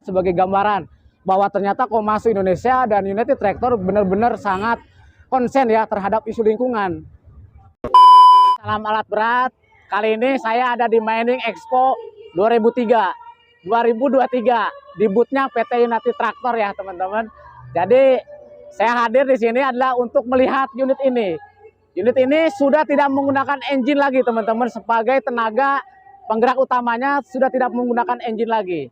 sebagai gambaran bahwa ternyata Komatsu Indonesia dan United Tractor benar-benar sangat konsen ya terhadap isu lingkungan. Salam alat berat. Kali ini saya ada di Mining Expo 2023 di boothnya PT United Tractor ya teman-teman. Jadi saya hadir di sini adalah untuk melihat unit ini. Unit ini sudah tidak menggunakan engine lagi teman-teman, sebagai tenaga penggerak utamanya sudah tidak menggunakan engine lagi.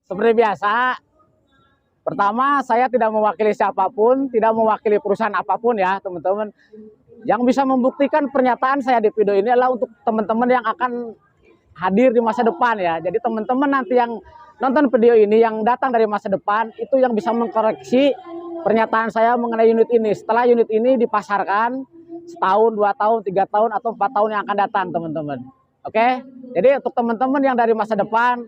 Seperti biasa, pertama saya tidak mewakili siapapun, tidak mewakili perusahaan apapun ya teman-teman. Yang bisa membuktikan pernyataan saya di video ini adalah untuk teman-teman yang akan hadir di masa depan ya. Jadi teman-teman nanti yang nonton video ini yang datang dari masa depan itu yang bisa mengkoreksi pernyataan saya mengenai unit ini setelah unit ini dipasarkan setahun, 2 tahun, 3 tahun atau 4 tahun yang akan datang teman-teman. Oke, jadi untuk teman-teman yang dari masa depan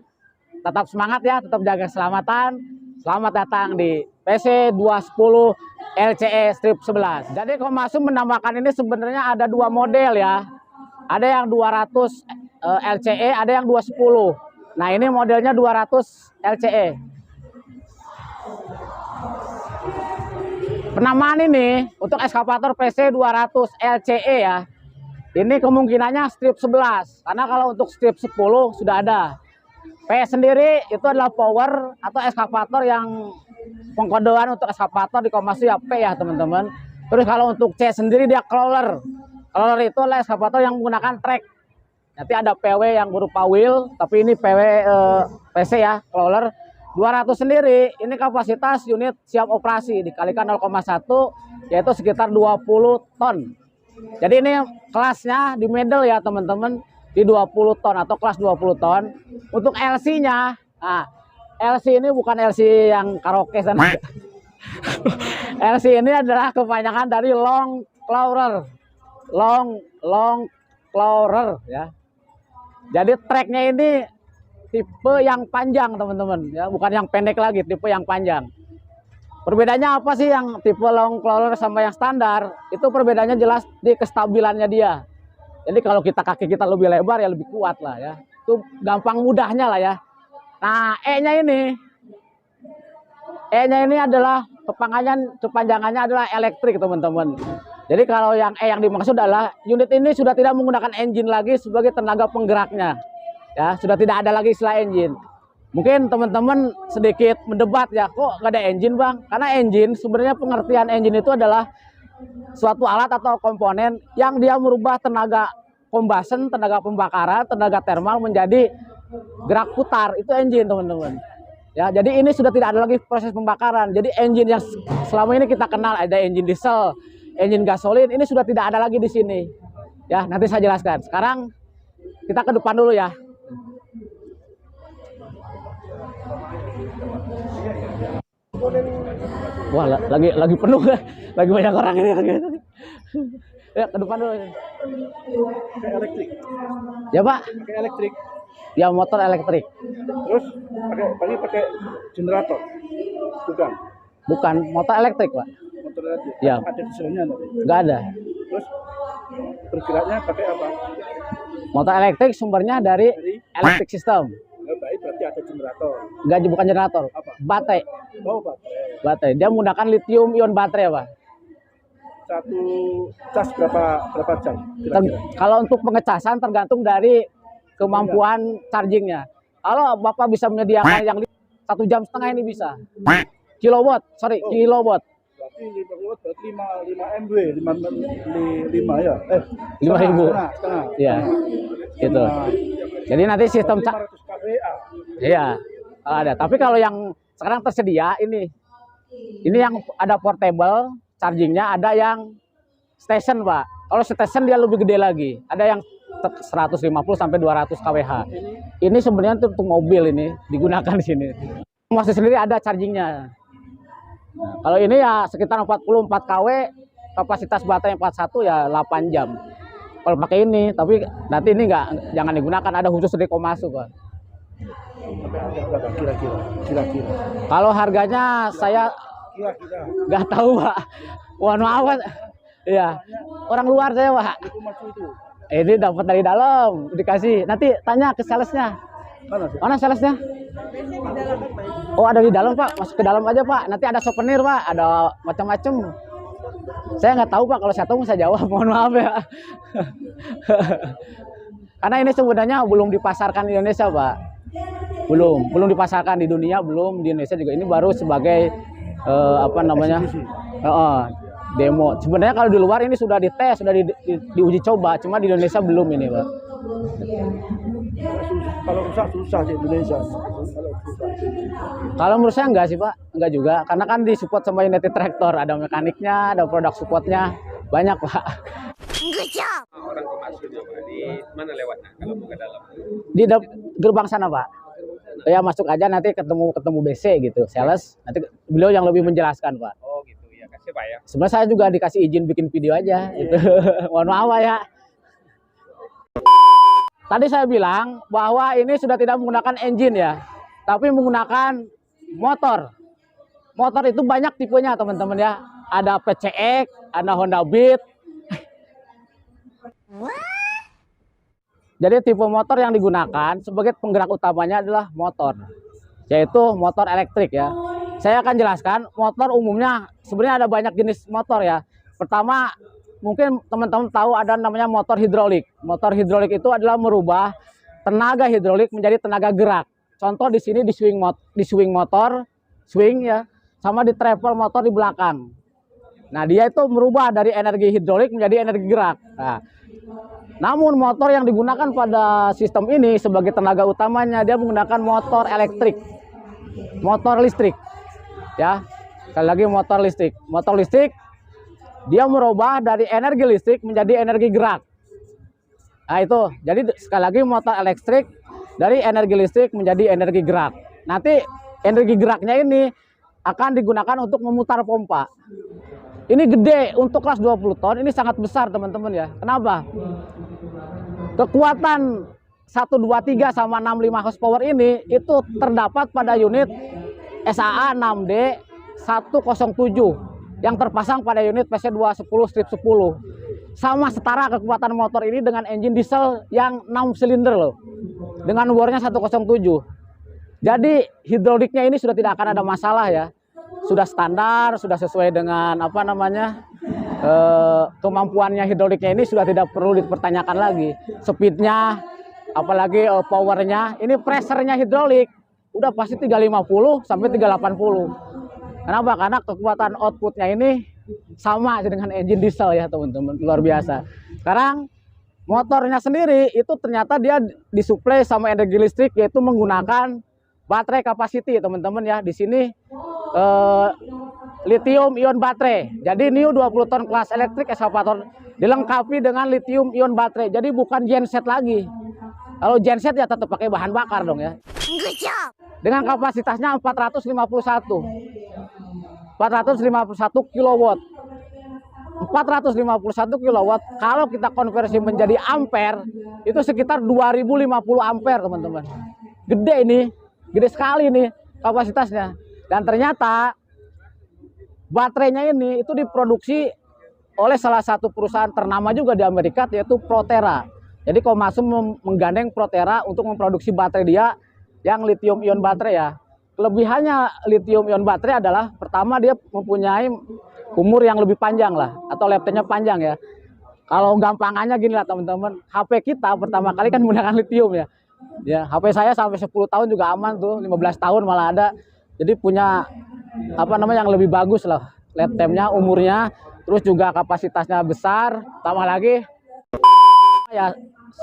tetap semangat ya, tetap jaga keselamatan. Selamat datang di PC 210 LCE strip 11. Jadi Komatsu menambahkan ini sebenarnya ada 2 model ya. Ada yang 200 LCE, ada yang 210. Nah ini modelnya 200 LCE. Penamaan ini untuk eskavator PC 200 LCE ya. Ini kemungkinannya strip 11. Karena kalau untuk strip 10 sudah ada. P sendiri itu adalah power atau eskavator yang pengkodean untuk eskavator di Komatsu ya P ya teman-teman. Terus kalau untuk C sendiri dia crawler. Crawler itu adalah eskavator yang menggunakan trek. Nanti ada PW yang berupa wheel, tapi ini PW PC ya, crawler. 200 sendiri, ini kapasitas unit siap operasi dikalikan 0,1 yaitu sekitar 20 ton. Jadi ini kelasnya di middle ya teman-teman, di 20 ton atau kelas 20 ton. Untuk LC-nya, nah LC ini bukan LC yang karaoke sana. LC ini adalah kepanjangan dari long crawler. Long crawler ya. Jadi treknya ini tipe yang panjang teman-teman ya, bukan yang pendek lagi, tipe yang panjang. Perbedaannya apa sih yang tipe long crawler sama yang standar? Itu perbedaannya jelas di kestabilannya dia. Jadi kalau kaki kita lebih lebar ya lebih kuat lah ya. Itu gampang mudahnya lah ya. Nah E-nya ini adalah kepanjangannya adalah elektrik teman-teman. Jadi kalau yang E yang dimaksud adalah unit ini sudah tidak menggunakan engine lagi sebagai tenaga penggeraknya. Ya, sudah tidak ada lagi istilah engine. Mungkin teman-teman sedikit mendebat ya, kok nggak ada engine bang? Karena engine sebenarnya pengertian engine itu adalah suatu alat atau komponen yang dia merubah tenaga combustion, tenaga pembakaran, tenaga termal menjadi gerak putar. Itu engine teman-teman. Ya, jadi ini sudah tidak ada lagi proses pembakaran. Jadi engine yang selama ini kita kenal ada engine diesel, engine gasolin, ini sudah tidak ada lagi di sini. Ya, nanti saya jelaskan. Sekarang kita ke depan dulu ya. Wah, lagi penuh ya. Lagi banyak orang ini lagi. Ya, ke depan dulu. Pakai elektrik. Ya, Pak. Pakai elektrik. Ya, motor elektrik. Terus pakai generator. Bukan, motor elektrik, Pak. Motor elektrik. Ya. Ada dieselnya nanti. Enggak ada. Terus bergeraknya pakai apa? Motor elektrik sumbernya dari elektrik sistem. Baik, berarti ada generator. Enggak, bukan generator. Apa? Baterai. Oh, baterai. Baterai. Dia menggunakan lithium ion baterai, Pak. Satu cas berapa jam? Kira-kira? Kalau untuk pengecasan tergantung dari kemampuan chargingnya. Kalau Bapak bisa menyediakan yang 1,5 jam ini bisa. Kilowatt. Berarti 5 berarti 5 MW, 5 ya. 5.000. Setengah. Iya. Gitu. Jadi nanti sistem 500 kVA. iya, ada. Tapi kalau yang sekarang tersedia ini yang ada portable chargingnya, ada yang station, Pak. Kalau station dia lebih gede lagi. Ada yang 150 sampai 200 kWh. Ini sebenarnya untuk mobil ini digunakan di sini. Masih sendiri ada chargingnya. Nah, kalau ini ya sekitar 44 kW, kapasitas baterai 41 ya 8 jam. Kalau pakai ini, tapi nanti ini jangan digunakan, ada khusus dari Komatsu, Pak. Kira-kira. Kalau harganya saya Kira-kira. nggak tahu, Pak. Mohon maaf, Pak. Iya, orang luar saya Pak. Itu masuk itu. Ini dapat dari dalam, dikasih. Nanti tanya ke salesnya. Mana sih? Mana salesnya? Oh ada di dalam Pak, masuk ke dalam aja Pak. Nanti ada souvenir Pak, ada macam-macam. Saya nggak tahu Pak, kalau saya tahu saya jawab. Mohon maaf ya. Karena ini sebenarnya belum dipasarkan di Indonesia Pak. Belum dipasarkan di dunia, belum di Indonesia juga. Ini baru sebagai apa namanya? Demo. Sebenarnya kalau di luar ini sudah dites, sudah diuji coba, cuma di Indonesia belum ini Pak. Kalau rusak susah di Indonesia. Kalau menurut saya enggak sih Pak, enggak juga. Karena kan disupport sama United Tractor, ada mekaniknya, ada produk supportnya, banyak Pak. Orang ke masuknya Pak, di mana lewatnya kalau mau ke dalam? Di gerbang sana Pak. Ya masuk aja nanti ketemu BC gitu, sales. Nanti beliau yang lebih menjelaskan Pak. Oh gitu ya, kasih Pak ya. Sebenarnya saya juga dikasih izin bikin video aja. Gitu. Mohon maaf Pak ya. Tadi saya bilang bahwa ini sudah tidak menggunakan engine ya, tapi menggunakan motor. Motor itu banyak tipenya teman-teman ya. Ada PCX, ada Honda Beat. Jadi tipe motor yang digunakan sebagai penggerak utamanya adalah motor, yaitu motor elektrik ya. Saya akan jelaskan motor umumnya sebenarnya ada banyak jenis motor ya. Pertama, mungkin teman-teman tahu ada namanya motor hidrolik. Motor hidrolik itu adalah merubah tenaga hidrolik menjadi tenaga gerak. Contoh di sini di swing motor, swing ya, sama di travel motor di belakang. Nah, dia itu merubah dari energi hidrolik menjadi energi gerak. Nah, namun motor yang digunakan pada sistem ini sebagai tenaga utamanya dia menggunakan motor elektrik. Motor listrik. Ya. Sekali lagi motor listrik. Motor listrik dia merubah dari energi listrik menjadi energi gerak. Nah itu, jadi sekali lagi motor elektrik dari energi listrik menjadi energi gerak. Nanti energi geraknya ini akan digunakan untuk memutar pompa. Ini gede untuk kelas 20 ton, ini sangat besar teman-teman ya. Kenapa? Kekuatan 123 sama 65 horsepower ini itu terdapat pada unit SAA 6D 107 yang terpasang pada unit PC210/10. Sama setara kekuatan motor ini dengan engine diesel yang 6 silinder loh. Dengan bornya 107. Jadi hidroliknya ini sudah tidak akan ada masalah ya. Sudah standar, sudah sesuai dengan apa namanya kemampuannya hidroliknya ini sudah tidak perlu dipertanyakan lagi. Speednya, apalagi powernya, ini pressernya hidrolik udah pasti 350 sampai 380. Kenapa? Karena kekuatan outputnya ini sama dengan engine diesel ya teman-teman, luar biasa. Sekarang motornya sendiri itu ternyata dia disuplai sama energi listrik yaitu menggunakan baterai capacity teman-teman ya. Di sini lithium ion baterai. Jadi new 20 ton kelas elektrik eskavator dilengkapi dengan lithium ion baterai. Jadi bukan genset lagi. Kalau genset ya tetap pakai bahan bakar dong ya. Dengan kapasitasnya 451 kilowatt. 451 kilowatt kalau kita konversi menjadi ampere itu sekitar 2050 ampere teman-teman. Gede ini, gede sekali nih kapasitasnya. Dan ternyata baterainya ini itu diproduksi oleh salah satu perusahaan ternama juga di Amerika yaitu Proterra. Jadi Komatsu menggandeng Proterra untuk memproduksi baterai dia yang lithium ion baterai ya. Kelebihannya lithium ion baterai adalah pertama dia mempunyai umur yang lebih panjang lah atau lifetime-nya panjang ya. Kalau gampangannya gini lah teman-teman, HP kita pertama kali kan menggunakan lithium ya. Ya, HP saya sampai 10 tahun juga aman tuh, 15 tahun malah ada. Jadi punya apa namanya yang lebih bagus lah lifetime-nya, umurnya, terus juga kapasitasnya besar, tambah lagi ya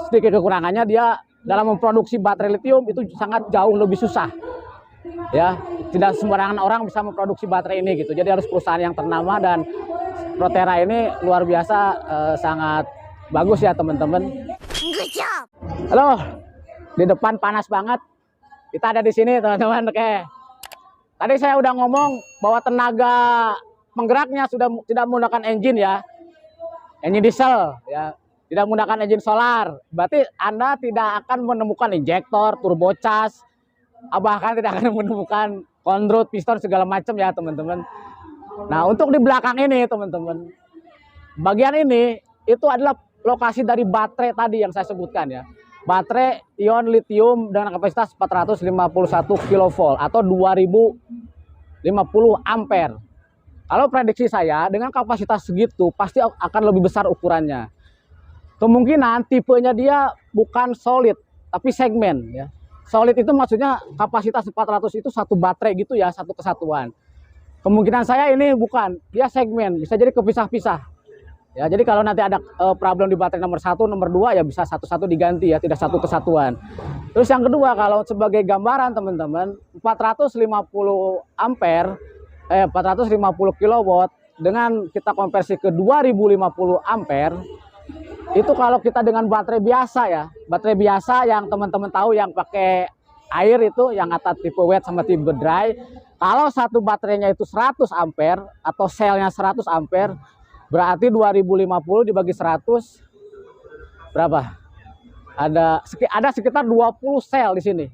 sedikit kekurangannya dia dalam memproduksi baterai lithium itu sangat jauh lebih susah. Ya, tidak sembarangan orang bisa memproduksi baterai ini gitu. Jadi harus perusahaan yang ternama dan Proterra ini luar biasa sangat bagus ya teman-teman. Halo, di depan panas banget. Kita ada di sini teman-teman. Oke. Tadi saya udah ngomong bahwa tenaga penggeraknya sudah tidak menggunakan engine ya. Engine diesel ya. Tidak menggunakan engine solar. Berarti Anda tidak akan menemukan injektor, turbocas, bahkan tidak akan menemukan conrod, piston segala macam ya teman-teman. Nah untuk di belakang ini teman-teman, bagian ini itu adalah lokasi dari baterai tadi yang saya sebutkan ya. Baterai ion lithium dengan kapasitas 451 kV atau 2050 ampere. Kalau prediksi saya dengan kapasitas segitu pasti akan lebih besar ukurannya. Kemungkinan tipenya dia bukan solid tapi segmen ya. Solid itu maksudnya kapasitas 400 itu satu baterai gitu ya, satu kesatuan. Kemungkinan saya ini bukan, dia segmen, bisa jadi kepisah-pisah. Ya, jadi kalau nanti ada problem di baterai nomor 1, nomor 2 ya bisa satu-satu diganti ya, tidak satu kesatuan. Terus yang kedua, kalau sebagai gambaran teman-teman, 450 ampere 450 kilowatt dengan kita konversi ke 2050 ampere, itu kalau kita dengan baterai biasa ya, baterai biasa yang teman-teman tahu yang pakai air itu, yang kata tipe wet sama tipe dry, kalau satu baterainya itu 100 ampere atau selnya 100 ampere, berarti 2050 dibagi 100 berapa? Ada sekitar 20 sel di sini.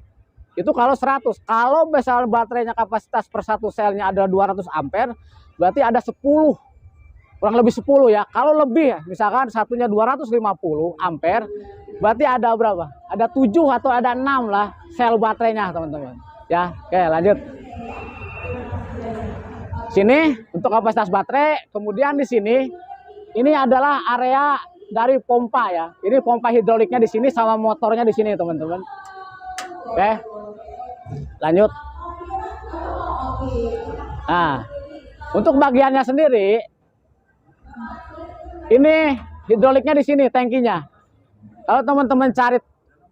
Itu kalau 100. Kalau misalnya baterainya kapasitas per satu selnya adalah 200 ampere, berarti ada 10. Kurang lebih 10 ya. Kalau lebih ya, misalkan satunya 250 ampere, berarti ada berapa? Ada 7 atau ada 6 lah sel baterainya, teman-teman. Ya, oke, lanjut. Sini untuk kapasitas baterai, kemudian di sini ini adalah area dari pompa ya. Ini pompa hidroliknya di sini sama motornya di sini, teman-teman. Oke. Lanjut. Nah, untuk bagiannya sendiri ini hidroliknya di sini, tangkinya. Kalau teman-teman cari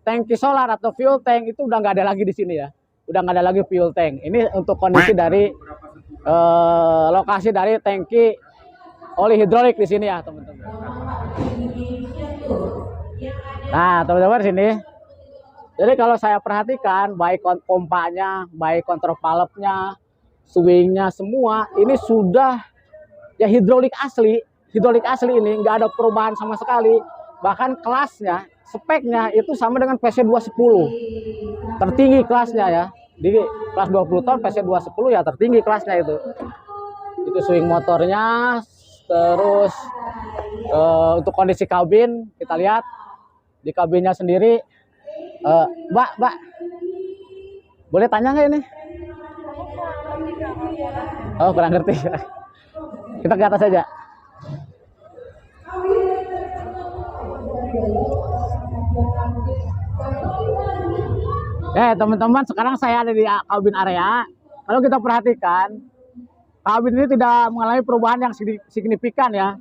tangki solar atau fuel tank itu udah nggak ada lagi di sini ya. Udah nggak ada lagi fuel tank. Ini untuk kondisi dari lokasi dari tangki oli hidrolik di sini ya, teman-teman. Nah, teman-teman sini. Jadi kalau saya perhatikan baik pompanya, baik kontrol valve-nya, swingnya semua ini sudah ya hidrolik asli. Hidrolik asli ini nggak ada perubahan sama sekali. Bahkan kelasnya, speknya itu sama dengan PC210. Tertinggi kelasnya ya. Di kelas 20 ton PC210 ya tertinggi kelasnya itu. Itu swing motornya. Terus untuk kondisi kabin kita lihat di kabinnya sendiri. Mbak, boleh tanya nggak ini? Oh, kurang ngerti. Kita ke atas saja. Teman-teman, sekarang saya ada di kabin area. Kalau kita perhatikan, kabin ini tidak mengalami perubahan yang signifikan ya.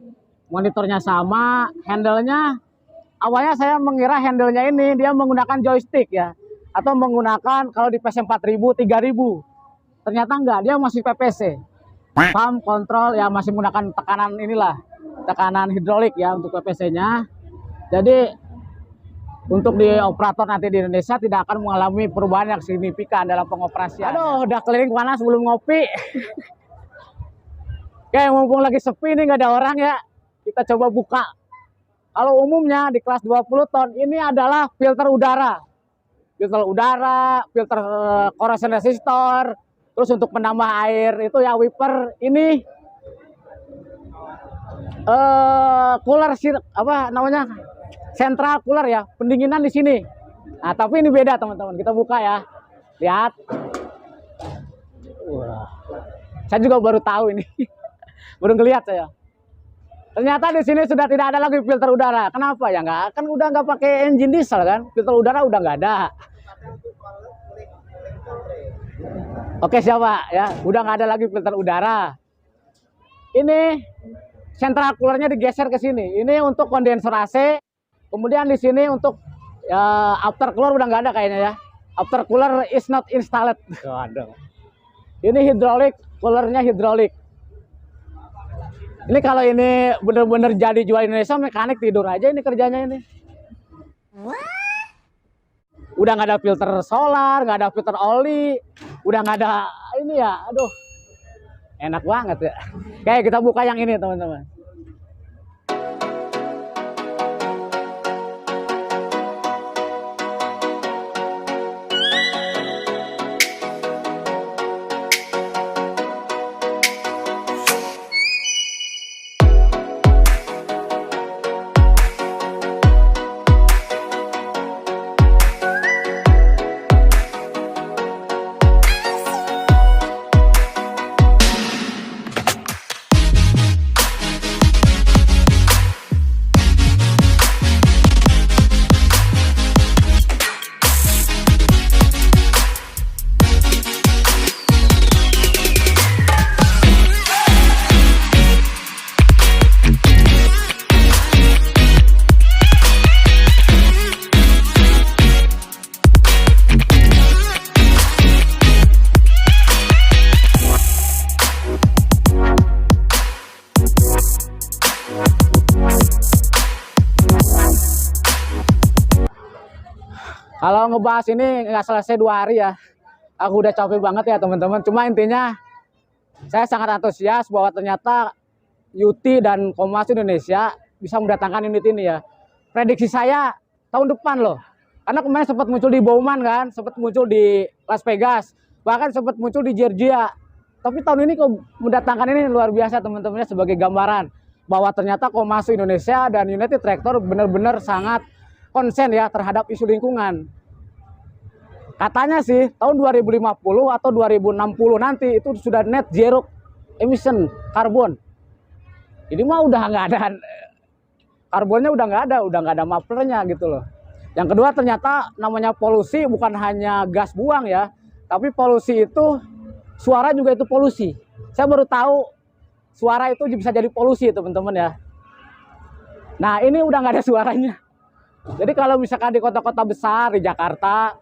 Monitornya sama, handle-nya awalnya saya mengira handle-nya ini dia menggunakan joystick ya, atau menggunakan kalau di PC 4000 3000. Ternyata enggak, dia masih PPC. Pump control ya, masih menggunakan tekanan inilah, tekanan hidrolik ya untuk PPC-nya. Jadi untuk di operator nanti di Indonesia tidak akan mengalami perubahan yang signifikan dalam pengoperasian. Aduh, udah keliling panas sebelum ngopi. Oke, mumpung lagi sepi nih, nggak ada orang ya, kita coba buka. Kalau umumnya di kelas 20 ton ini adalah filter udara. Filter udara, filter corrosion resistor, terus untuk penambah air itu ya wiper. Ini cooler apa namanya? Central cooler ya, pendinginan di sini. Nah, tapi ini beda teman-teman. Kita buka ya. Lihat. Wah. Saya juga baru tahu ini. Baru ngelihat saya. Ternyata di sini sudah tidak ada lagi filter udara. Kenapa ya? Nggak, kan udah nggak pakai engine diesel kan? Filter udara udah nggak ada. Oke, siapa ya? Udah nggak ada lagi filter udara. Ini central coolernya digeser ke sini. Ini untuk kondensor AC. Kemudian di sini untuk ya, after cooler udah nggak ada kayaknya ya. After cooler is not installed. Waduh. Ini hidrolik, coolernya hidrolik. Ini kalau ini bener-bener jadi jual Indonesia, mekanik tidur aja ini kerjanya ini. Udah nggak ada filter solar, nggak ada filter oli, udah nggak ada ini ya. Aduh, enak banget ya. Oke, kita buka yang ini teman-teman. Kalau ngebahas ini nggak selesai 2 hari ya. Aku udah capek banget ya teman-teman. Cuma intinya saya sangat antusias bahwa ternyata UT dan Komatsu Indonesia bisa mendatangkan unit ini ya. Prediksi saya tahun depan loh. Karena kemarin sempat muncul di Bowman kan, sempat muncul di Las Vegas, bahkan sempat muncul di Georgia. Tapi tahun ini kok mendatangkan ini luar biasa teman-temannya, sebagai gambaran bahwa ternyata Komatsu Indonesia dan United Tractor benar-benar sangat konsen ya terhadap isu lingkungan. Katanya sih tahun 2050 atau 2060 nanti itu sudah net zero emission karbon. Jadi mah udah nggak ada karbonnya, udah nggak ada maplernya gitu loh. Yang kedua, ternyata namanya polusi bukan hanya gas buang ya, tapi polusi itu suara juga itu polusi. Saya baru tahu suara itu bisa jadi polusi teman-teman ya. Nah ini udah nggak ada suaranya. Jadi kalau misalkan di kota-kota besar di Jakarta,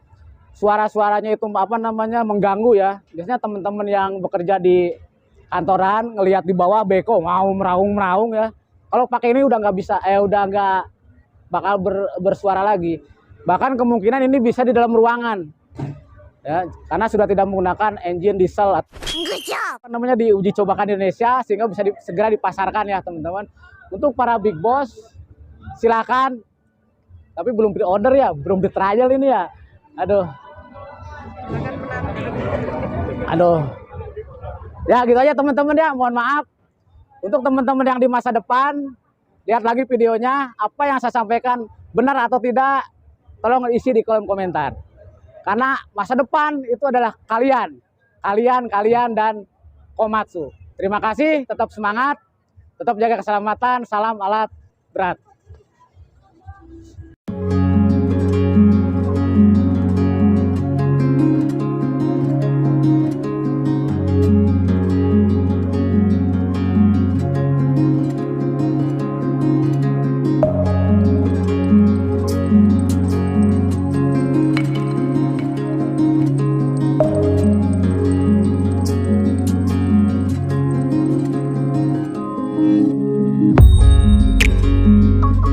suara-suaranya itu apa namanya mengganggu ya. Biasanya teman-teman yang bekerja di kantoran ngelihat di bawah beko mau meraung ya. Kalau pakai ini udah nggak bisa, udah nggak bakal bersuara lagi. Bahkan kemungkinan ini bisa di dalam ruangan ya, karena sudah tidak menggunakan engine diesel apa namanya diuji cobakan di Indonesia, sehingga bisa segera dipasarkan ya teman-teman. Untuk para big boss silakan, tapi belum pre-order ya, belum di trial ini ya. Aduh ya gitu aja teman-teman ya. Mohon maaf untuk teman-teman yang di masa depan, lihat lagi videonya, apa yang saya sampaikan benar atau tidak, tolong isi di kolom komentar. Karena masa depan itu adalah kalian dan Komatsu. Terima kasih, tetap semangat, tetap jaga keselamatan, salam alat berat.